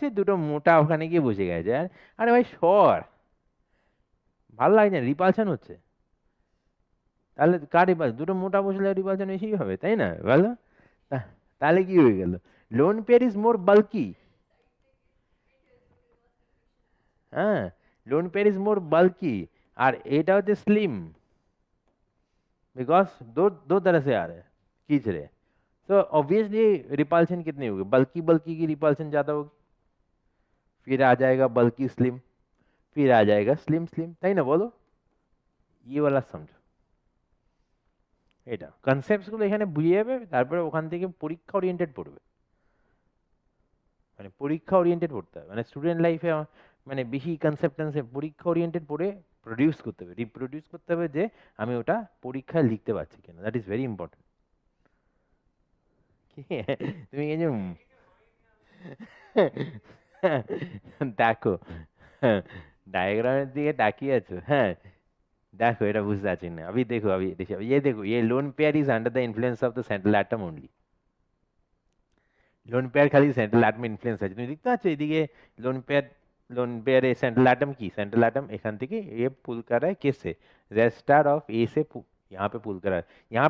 যাচ্ছে, দুটো মোটা ওখানে গিয়ে বসে গেছে। আরে ভাই সর, ভালো লাগছে না, রিপালশন হচ্ছে। তাহলে কার রিপালশন? দুটো মোটা বসলে রিপালশন বেশিই হবে, তাই না? ভালো। তাহলে কি হয়ে গেল? Lone pair is more bulky. হ্যাঁ, लोन पेयर इज मोर बल्की, और एटा होते स्लिम, बिकॉज दो दो तरह से आ रहे हैं, खींच रहे हैं। तो ऑब्वियसली रिपल्शन कितनी होगी? बल्की बल्की की रिपल्शन ज्यादा होगी, फिर आ जाएगा बल्की स्लिम, फिर आ जाएगा स्लिम स्लिम, তাই না বলো? ये वाला समझो, এটা কনসেপ্টস গুলো এখানে বুঝে যাবে, তারপরে ওখান থেকে পরীক্ষা ওরিয়েন্টেড পড়বে। মানে পরীক্ষা ওরিয়েন্টেড পড়তে হবে, মানে স্টুডেন্ট লাইফে মানে বেশি কনসেপ্ট পরীক্ষা ওরিয়েন্টেড পড়ে প্রডিউস করতে হবে, রিপ্রোডিউস করতে হবে যে আমি ওটা পরীক্ষায় লিখতে পারছি কিনা। That is very important. তুমি এই যে দেখো, डायग्राम दिए ताकिए আছো, হ্যাঁ দেখো এটা বুঝতে পারছি না। अभी देखो, अभी देखो, ये देखो, ये lone pair is under the influence of the central atom only. Lone pair खाली সেন্ট্রাল অ্যাটম ইনফ্লুয়েন্স আছে, তুমি দেখতে পাচ্ছ এদিকে lone pair A central atom की सेंट्रल एटम एखान থেকে ये पुल कर रहा है किससे? रेस्टार ऑफ ए से यहाँ पे पुल कर रहा है। यहाँ पे